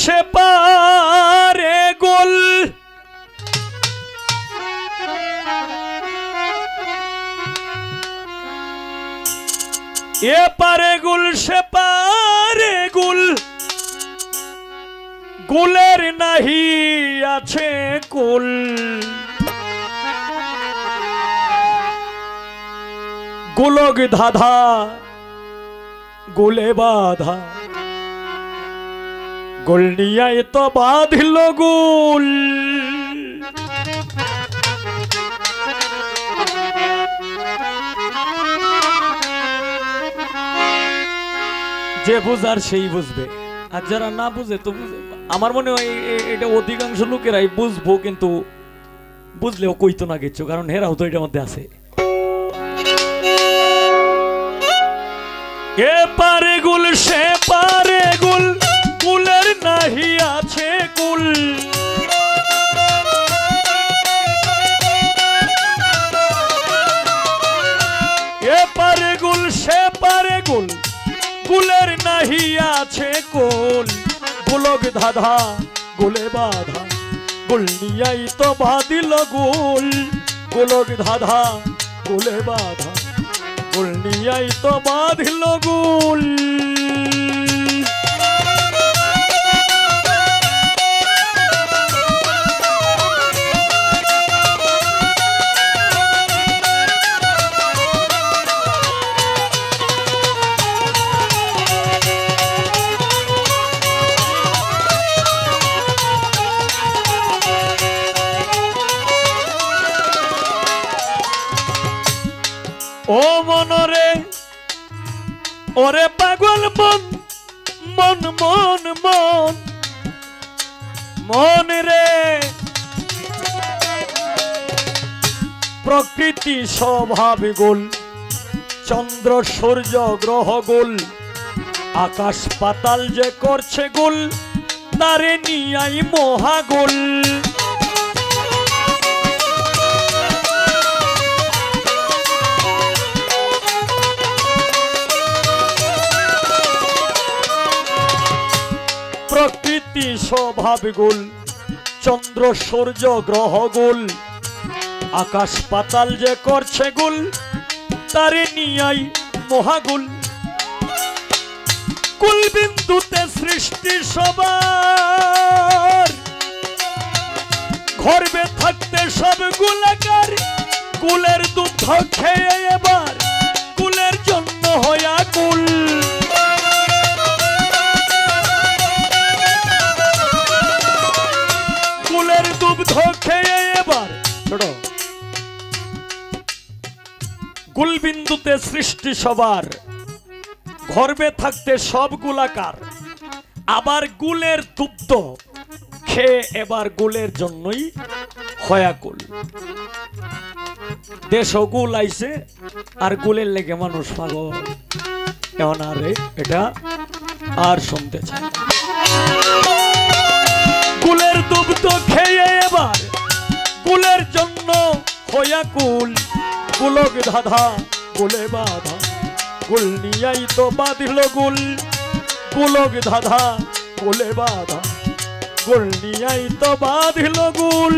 সে পারে গুল এ পারে গুল সে পারে গুল গুলের নাহি আছে কুল গুলক ধাধা গুলে বাধা গুল নিয়াই তো বাঁধিল গুল যে বুঝার সেই বুঝবে আর যারা না বুঝে তো বুঝে আমার মনে হয় এটা অধিকাংশ লোকেরাই বুঝবো কিন্তু বুঝলেও কইতো না কিছু কারণ হেরাও তো এটার মধ্যে আছে এ পারে গুল সে পারে গুল গুলের নাহি আছে কুল এ পারে গুল সে পারে গুল গুলের নাহি আছে কুল গুলক ধাধা গুলে বাধা গুল নিয়াই তো বাঁধিল গুল গুলক ধাধা গুলে বাধা গুল নিয়াই তো বাঁধিল গুল ও মনরে ওরে পাগল মন মন মন মন মন রে প্রকৃতি স্বভাব গোল চন্দ্র সূর্য গ্রহ গোল আকাশ পাতাল যে করছে গোল তারে নিয়াই মহাগোল প্রকৃতি স্বভাব গোল চন্দ্র সূর্য গ্রহ গোল আকাশ পাতাল যে করছে গোল তারে নিয়াই মহাগোল কুল বিন্দুতে সৃষ্টি সবার গর্ভে থাকতে সব গোলাকার কুলের দুধ খেয়ে এবার কুলের জন্য হয়া কুল কুলের দুগ্ধ খেয়ে এবার ছোট গুলবিন্দুতে সৃষ্টি সবার গর্ভে থাকতে সব গোলাকার আবার গুলের দুগ্ধ খেয়ে এবার গুলের জন্যই হয়াকুল দেশ গুল আইছে আর গুলের লেগে মানুষ পাগল এখন আর এটা আর শুনতে চায় কুলের দুগ্ধ খেয়ে এবার কুলের জন্য হইয়া কুল কুলক ধাধা কুলে বাধা কুল নিয়াই তো বাঁধিল গুল কুলক ধাধা কুলে বাধা কুল নিয়াই তো বাঁধিল গুল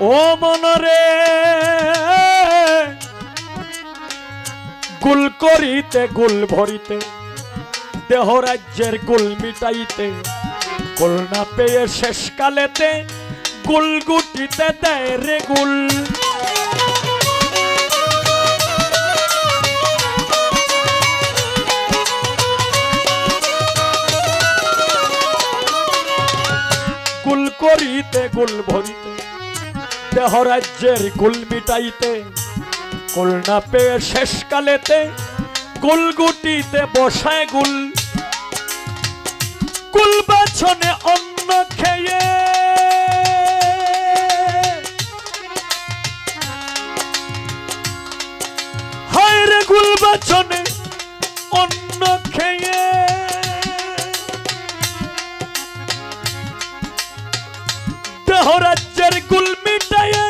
ও মনরে গুল করিতে গুল ভরিতে দেহ রাজ্যের গুল মিটাইতে গুল না পেয়ে শেষ কালেতে গুল গুটিতে দেয় রে গুল গুল করিতে গুল ভরিতে দেহ রাজ্যের গুল মিটাইতে গুল না পেয়ে শেষ কালেতে গুল গুটিতে বসায় গুল কুল বাছনে অন্ন খেয়ে রাজ্যের কুল মিটাইয়ে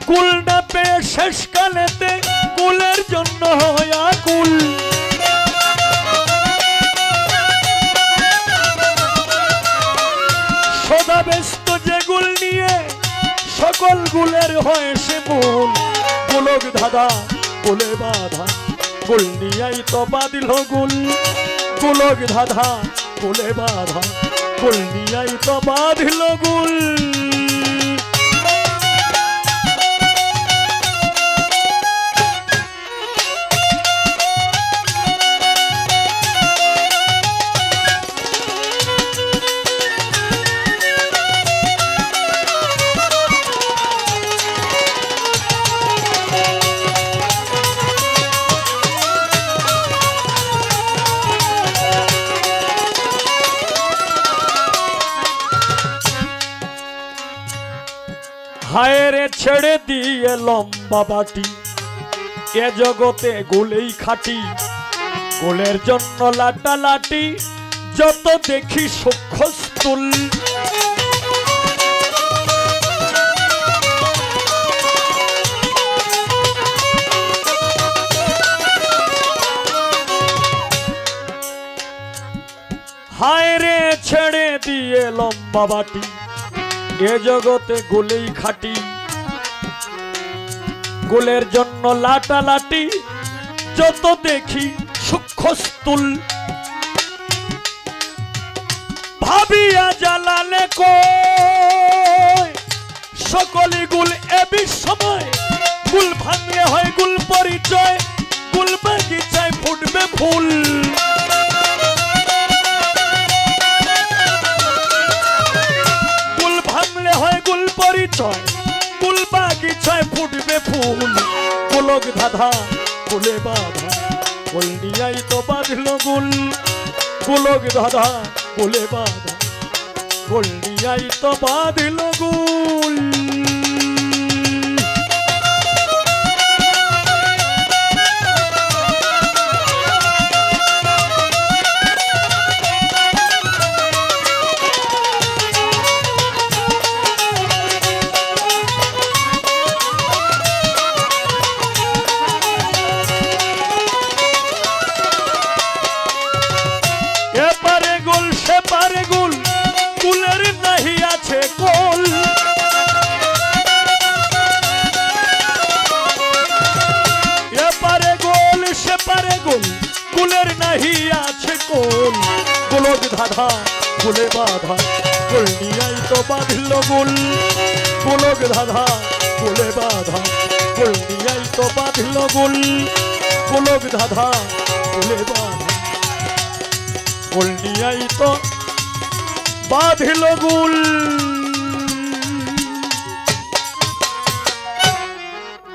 কুল না পেয়ে শেষকালেতে কুলের জন্য হয় আকুল। সদা ব্যস্ত যে গুল নিয়ে সকল গুলের হয় সে মূল। গোলক ধাঁধা গোলে বাধা গোল নিয়াই তো বাঁধিল গুল। গোলক ধাঁধা গোলে বাধা গোল নিয়াই তো বাঁধিল গুল। হায়রে ছেড়ে দিয়ে লম্বা বাটি এ জগতে গোলেই খাটি। গোলের জন্য লাটালাটি যত দেখি সূক্ষ্মস্থূল। হায়রে ছেড়ে দিয়ে লম্বা বাটি এ জগতে গোলেই খাটি। গোলের জন্য লাটালাটি যত দেখি সূক্ষ্মস্থূল। ভাবিয়া জ্বালালে কই সকলি গুল এ বিস্ময়। গুল ভাঙলে হয় গুল পরিচয় গুল বাগিচায় ফুটবে ফুল। পরিচয় ফুল বাগিচায় ফুটবে ফুল। গোলক ধাঁধা গোলে বাধা গোল নিয়াই তো বাঁধল গুল। গোলক ধাঁধা গোলে বাধা গোল নিয়াই তো বাঁধল গুল। কুলের নাহি আছে কোল। এপারে গোল সেপারে গোল কুলের নাহি আছে কোল। গোলক ধাঁধা গোলে বাধা গোল নিয়াই তো বাঁধিল গুল। গোলক ধাঁধা গোলে বাধা গোল নিয়াই তো বাঁধিল গুল। গোলক ধাঁধা গোলে বাধা গোল নিয়াই তো বাঁধিল গুল।